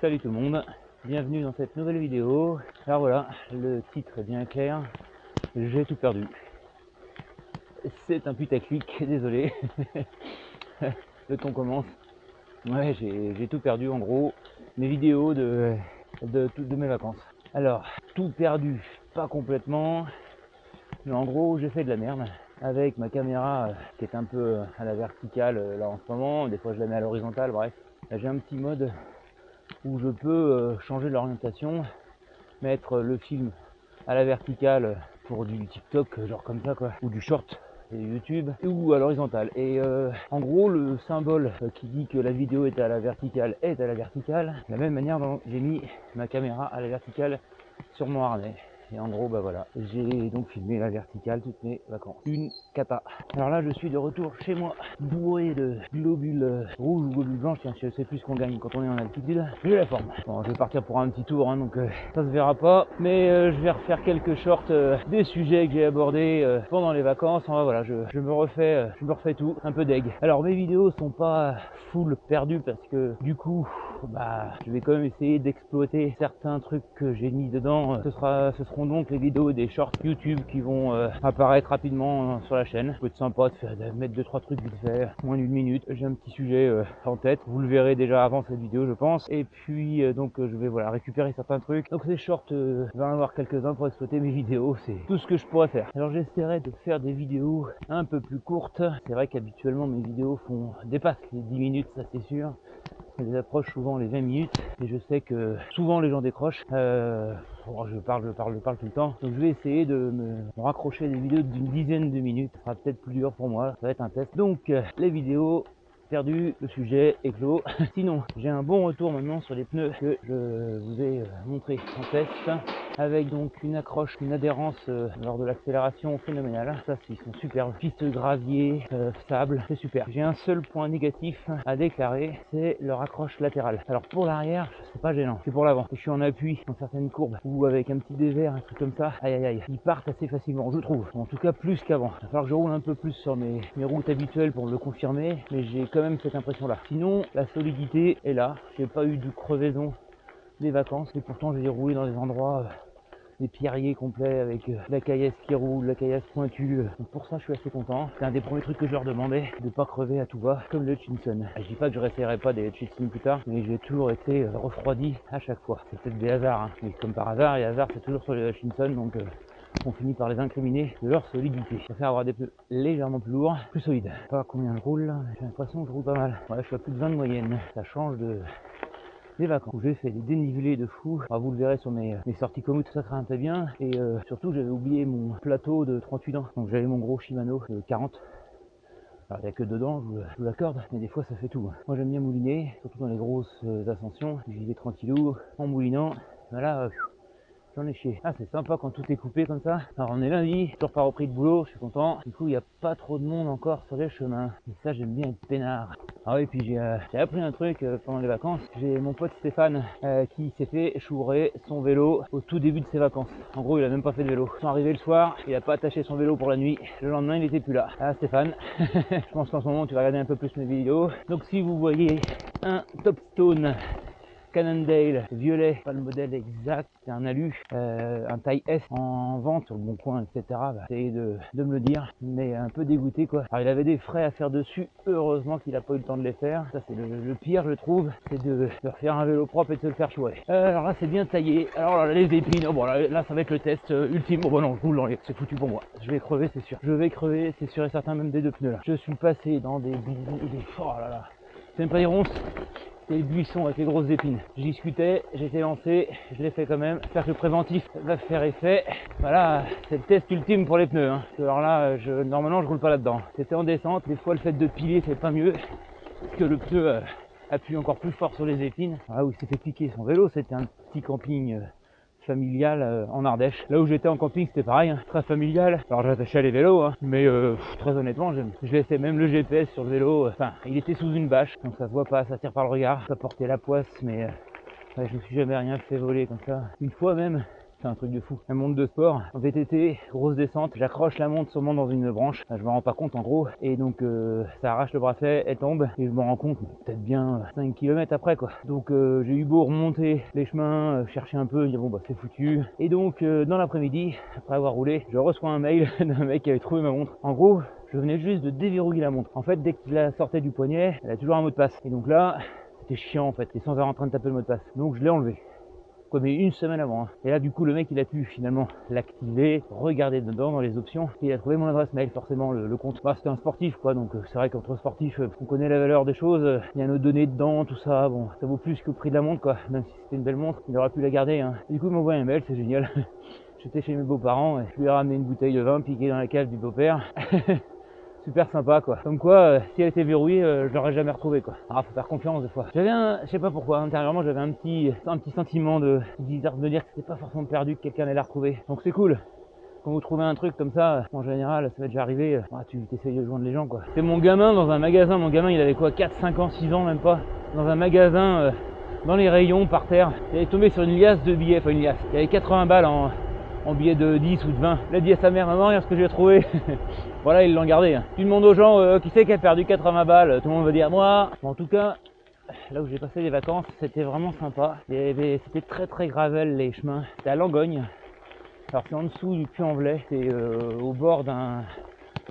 Salut tout le monde, bienvenue dans cette nouvelle vidéo. Alors voilà, le titre est bien clair, j'ai tout perdu. C'est un putaclic, désolé. Le ton commence. Ouais, j'ai tout perdu en gros, mes vidéos de mes vacances. Alors, tout perdu, pas complètement, mais en gros j'ai fait de la merde. Avec ma caméra qui est un peu à la verticale là en ce moment, des fois je la mets à l'horizontale, bref. Là, j'ai un petit mode où je peux changer l'orientation, mettre le film à la verticale pour du TikTok, genre comme ça quoi, ou du short et YouTube, ou à l'horizontale. Et en gros, le symbole qui dit que la vidéo est à la verticale est à la verticale, de la même manière dont j'ai mis ma caméra à la verticale sur mon harnais. Et en gros, bah voilà, j'ai donc filmé la verticale toutes mes vacances. Une cata. Alors là, je suis de retour chez moi, bourré de globules rouges ou globules blanches. Tiens, je sais plus ce qu'on gagne quand on est en altitude. J'ai la forme. Bon, je vais partir pour un petit tour, hein, donc ça se verra pas. Mais je vais refaire quelques shorts des sujets que j'ai abordés pendant les vacances. Enfin, voilà, je me refais tout, un peu deg. Alors mes vidéos sont pas full perdues parce que du coup, bah, je vais quand même essayer d'exploiter certains trucs que j'ai mis dedans. Ce seront donc les vidéos des shorts YouTube qui vont apparaître rapidement sur la chaîne. Ça peut être sympa de mettre 2-3 trucs vite fait, moins d'une minute. J'ai un petit sujet en tête, vous le verrez déjà avant cette vidéo je pense. Et puis donc je vais voilà récupérer certains trucs. Donc ces shorts, je vais en avoir quelques-uns pour exploiter mes vidéos, c'est tout ce que je pourrais faire. Alors j'essaierai de faire des vidéos un peu plus courtes. C'est vrai qu'habituellement mes vidéos dépassent les 10 minutes, ça c'est sûr. Elles approchent souvent les 20 minutes et je sais que souvent les gens décrochent. Je parle tout le temps. Donc je vais essayer de me raccrocher des vidéos d'une dizaine de minutes. Ça sera peut-être plus dur pour moi, ça va être un test. Donc les vidéos perdu, le sujet est clos. Sinon, j'ai un bon retour maintenant sur les pneus que je vous ai montré en test, avec donc une accroche, une adhérence lors de l'accélération phénoménale. Ça, ils sont super. Piste gravier, sable, c'est super. J'ai un seul point négatif à déclarer, c'est leur accroche latérale. Alors pour l'arrière, c'est pas gênant, c'est pour l'avant. Je suis en appui dans certaines courbes ou avec un petit dévers, un truc comme ça. Aïe aïe aïe, ils partent assez facilement, je trouve. En tout cas plus qu'avant. Il va falloir que je roule un peu plus sur mes routes habituelles pour le confirmer, mais j'ai quand même cette impression là. Sinon la solidité est là, j'ai pas eu de crevaison des vacances et pourtant j'ai roulé dans des endroits des pierriers complets avec la caillasse qui roule, la caillasse pointue. Donc pour ça je suis assez content. C'est un des premiers trucs que je leur demandais, de pas crever à tout va comme le Hutchinson. Je dis pas que je réessayerai pas des Hutchinson plus tard, mais j'ai toujours été refroidi à chaque fois. C'est peut-être des hasards, hein. Mais comme par hasard, les hasards c'est toujours sur les Hutchinson, donc on finit par les incriminer de leur solidité. Je préfère avoir des pneus légèrement plus lourds, plus solides. Pas combien je roule là, j'ai l'impression que je roule pas mal. Ouais, je suis à plus de 20 de moyenne. Ça change des vacances où j'ai fait des dénivelés de fou. Alors, vous le verrez sur mes sorties communes, ça grimpe bien. Et surtout, j'avais oublié mon plateau de 38 ans. Donc j'avais mon gros Shimano de 40. Alors il n'y a que dedans, je vous l'accorde, mais des fois ça fait tout. Moi j'aime bien mouliner, surtout dans les grosses ascensions. J'y vais tranquillou, en moulinant. Voilà. J'en ai chier. Ah, c'est sympa quand tout est coupé comme ça. Alors on est lundi, toujours pas repris de boulot, je suis content. Du coup, il n'y a pas trop de monde encore sur les chemins. Et ça, j'aime bien être peinard. Ah oui, puis j'ai appris un truc pendant les vacances. J'ai mon pote Stéphane qui s'est fait chourer son vélo au tout début de ses vacances. En gros, il a même pas fait de vélo. Ils sont arrivés le soir, il a pas attaché son vélo pour la nuit. Le lendemain, il était plus là. Ah, Stéphane, je pense qu'en ce moment, tu vas regarder un peu plus mes vidéos. Donc si vous voyez un Topstone Cannondale violet, pas le modèle exact, c'est un alu, un taille S en vente sur le bon coin, etc. Bah, essayez de me le dire, mais un peu dégoûté quoi. Alors il avait des frais à faire dessus, heureusement qu'il a pas eu le temps de les faire. Ça c'est le pire je trouve, c'est de refaire un vélo propre et de se le faire chouer. Alors là c'est bien taillé, alors là les épines, oh, bon là ça va être le test ultime. Bon non, je roule dans les, c'est foutu pour moi, je vais crever c'est sûr. Je vais crever, c'est sûr et certain, même des deux pneus là. Je suis passé dans des oh là là, c'est même pas des ronces. Les buissons avec les grosses épines. Je discutais, j'étais lancé, je l'ai fait quand même. J'espère que le préventif va faire effet. Voilà, c'est le test ultime pour les pneus. Hein. Alors là, normalement, je roule pas là-dedans. C'était en descente. Des fois, le fait de piler, c'est pas mieux. Parce que le pneu appuie encore plus fort sur les épines. Ah oui, il s'est fait piquer son vélo. C'était un petit camping familial en Ardèche. Là où j'étais en camping, c'était pareil, hein, très familial. Alors j'attachais les vélos, hein, mais très honnêtement, je laissais même le GPS sur le vélo. Enfin, il était sous une bâche, donc ça se voit pas, ça tire par le regard. Ça portait la poisse, mais ouais, je me suis jamais rien fait voler comme ça. Une fois même, C'est un truc de fou. La montre de sport, en VTT, grosse descente, j'accroche la montre sûrement dans une branche, je me rends pas compte en gros, et donc ça arrache le bracelet, elle tombe, et je me rends compte peut-être bien 5 km après quoi. Donc j'ai eu beau remonter les chemins, chercher un peu, dire bon bah c'est foutu. Et donc dans l'après-midi, après avoir roulé, je reçois un mail d'un mec qui avait trouvé ma montre. En gros, je venais juste de déverrouiller la montre. En fait, dès que je la sortais du poignet, elle a toujours un mot de passe. Et donc là, c'était chiant en fait, et sans avoir en train de taper le mot de passe. Donc je l'ai enlevé. Quoi, mais une semaine avant. Hein. Et là, du coup, le mec, il a pu finalement l'activer, regarder dedans dans les options, et il a trouvé mon adresse mail, forcément, le compte. Bah, c'était un sportif, quoi, donc c'est vrai qu'entre sportifs, on connaît la valeur des choses, il y a nos données dedans, tout ça, bon, ça vaut plus que le prix de la montre, quoi, même si c'était une belle montre, il aurait pu la garder. Hein. Et du coup, il m'a envoyé un mail, c'est génial. J'étais chez mes beaux-parents, et je lui ai ramené une bouteille de vin piquée dans la cave du beau-père. Super sympa quoi. Comme quoi, si elle était verrouillée, je l'aurais jamais retrouvée quoi. Ah, faut faire confiance des fois. J'avais je sais pas pourquoi, intérieurement j'avais un petit sentiment de bizarre de me dire que c'était pas forcément perdu, que quelqu'un allait la retrouver. Donc c'est cool. Quand vous trouvez un truc comme ça, en général, ça va déjà arriver, tu t'essayes de joindre les gens quoi. C'est mon gamin dans un magasin, mon gamin il avait quoi, 4, 5 ans, 6 ans même pas, dans un magasin, dans les rayons par terre, il est tombé sur une liasse de billets, enfin une liasse, il y avait 80 balles en billets de 10 ou de 20. Il a dit à sa mère, maman, regarde ce que j'ai trouvé. Voilà, ils l'ont gardé. Hein. Tu demandes aux gens qui c'est qui a perdu 80 balles, tout le monde va dire moi. Bon, en tout cas, là où j'ai passé les vacances, c'était vraiment sympa. C'était très très gravel les chemins. C'était à Langogne. Alors c'est en dessous du Puy-en-Velay, c'est au bord d'un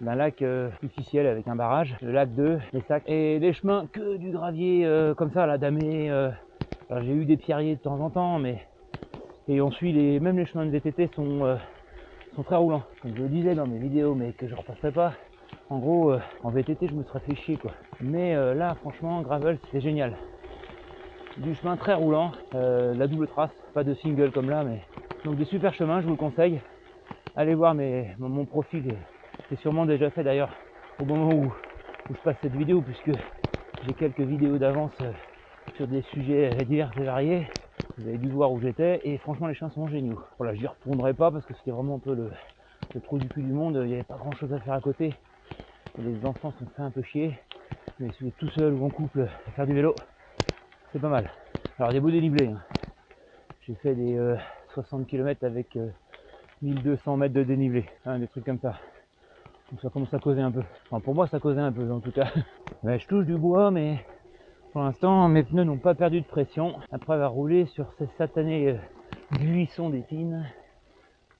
lac artificiel avec un barrage, le lac 2, les sacs. Et des chemins que du gravier comme ça, là, damé. Alors j'ai eu des pierriers de temps en temps, mais... Et on suit même les chemins de VTT sont très roulants. Comme je le disais dans mes vidéos, mais que je repasserai pas. En gros, en VTT, je me serais fait chier quoi. Mais là, franchement, gravel, c'était génial. Du chemin très roulant, la double trace, pas de single comme là, mais donc des super chemins, je vous le conseille. Allez voir mon profil, c'est sûrement déjà fait d'ailleurs au moment où je passe cette vidéo, puisque j'ai quelques vidéos d'avance sur des sujets divers et variés. Vous avez dû voir où j'étais, et franchement les chemins sont géniaux. Voilà, j'y retournerai pas parce que c'était vraiment un peu le trou du cul du monde, il n'y avait pas grand chose à faire à côté. Les enfants sont fait un peu chier, mais si vous êtes tout seul ou en couple à faire du vélo, c'est pas mal. Alors des beaux dénivelés, hein. J'ai fait des 60 km avec 1200 mètres de dénivelé, hein, des trucs comme ça. Donc ça commence à causer un peu. Enfin, pour moi ça causait un peu en tout cas. Ouais, je touche du bois, mais pour l'instant mes pneus n'ont pas perdu de pression après avoir roulé sur ces satanés buissons d'épines.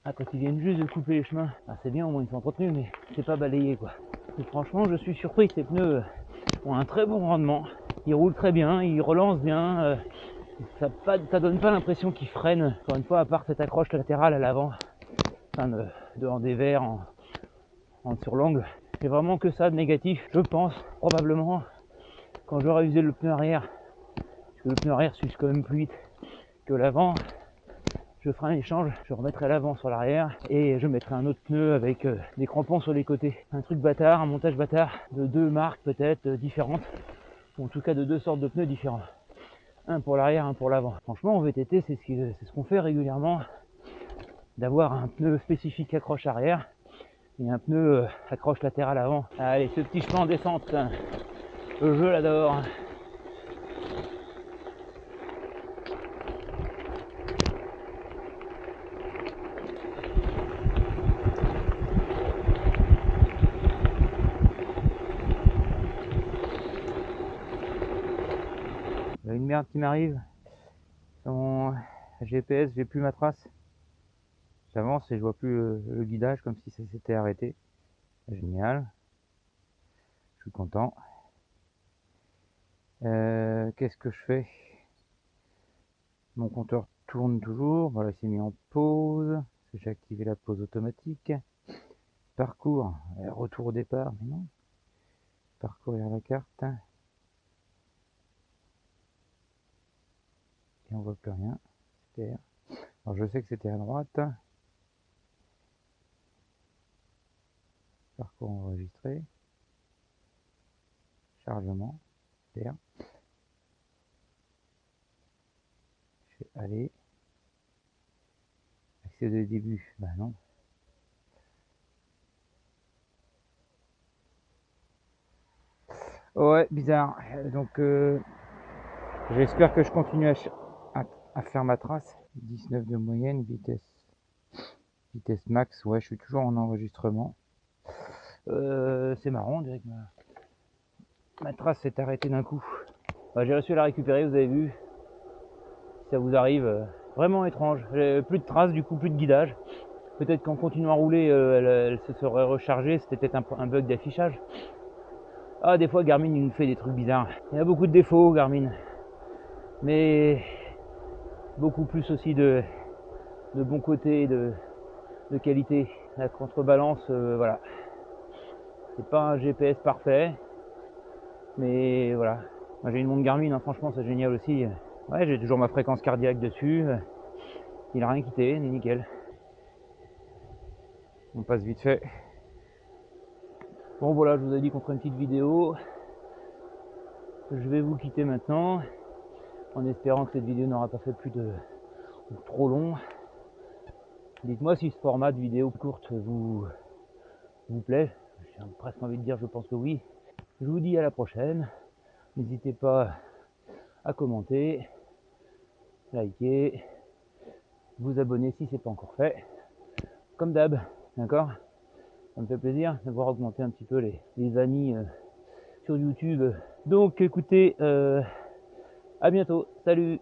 Ah, quand ils viennent juste de couper les chemins, c'est bien, au moins ils sont entretenus, mais c'est pas balayé quoi. Et franchement, je suis surpris que ces pneus ont un très bon rendement. Ils roulent très bien, ils relancent bien. Ça donne pas l'impression qu'ils freinent. Encore une fois, à part cette accroche latérale à l'avant, enfin en dévers, sur l'angle. C'est vraiment que ça de négatif, je pense, probablement, quand j'aurai usé le pneu arrière. Parce que le pneu arrière s'use quand même plus vite que l'avant. Je ferai un échange, je remettrai l'avant sur l'arrière et je mettrai un autre pneu avec des crampons sur les côtés. Un truc bâtard, un montage bâtard de deux marques peut-être différentes, ou en tout cas de deux sortes de pneus différents. Un pour l'arrière, un pour l'avant. Franchement en VTT c'est ce qu'on fait régulièrement, d'avoir un pneu spécifique accroche arrière et un pneu accroche latérale avant. Allez, ce petit chemin en descente, je l'adore. Il y a une merde qui m'arrive. Mon GPS, j'ai plus ma trace. J'avance et je vois plus le guidage, comme si ça s'était arrêté. Génial. Je suis content. Qu'est-ce que je fais? Mon compteur tourne toujours. Voilà, il s'est mis en pause. J'ai activé la pause automatique. Parcours. Retour au départ. Mais non. Parcourir la carte. Et on voit plus rien. Alors je sais que c'était à droite. Parcours enregistré. Chargement. Terre. Je vais aller. Accès de début. Bah non. Ouais, bizarre. Donc j'espère que je continue à faire ma trace. 19 de moyenne, vitesse Vitesse max, ouais, je suis toujours en enregistrement. C'est marrant, on dirait que ma trace s'est arrêtée d'un coup. Bah, j'ai réussi à la récupérer, vous avez vu. Si ça vous arrive, vraiment étrange. Plus de traces, du coup, plus de guidage. Peut-être qu'en continuant à rouler, elle se serait rechargée. C'était peut-être un bug d'affichage. Ah, des fois, Garmin, il nous fait des trucs bizarres. Il y a beaucoup de défauts, Garmin. Mais beaucoup plus aussi de bons côtés, de qualité. La contrebalance, voilà. C'est pas un GPS parfait. Mais voilà. Moi, j'ai une montre Garmin, hein, franchement, c'est génial aussi. Ouais, j'ai toujours ma fréquence cardiaque dessus. Il a rien quitté, il est nickel. On passe vite fait. Bon voilà, je vous ai dit qu'on ferait une petite vidéo. Je vais vous quitter maintenant, en espérant que cette vidéo n'aura pas fait plus de trop long. Dites-moi si ce format de vidéo courte vous plaît. J'ai presque envie de dire, je pense que oui. Je vous dis à la prochaine. N'hésitez pas à commenter, liker, vous abonner si c'est pas encore fait. Comme d'hab, d'accord? Ça me fait plaisir de voir augmenter un petit peu les amis sur YouTube. Donc écoutez, à bientôt. Salut!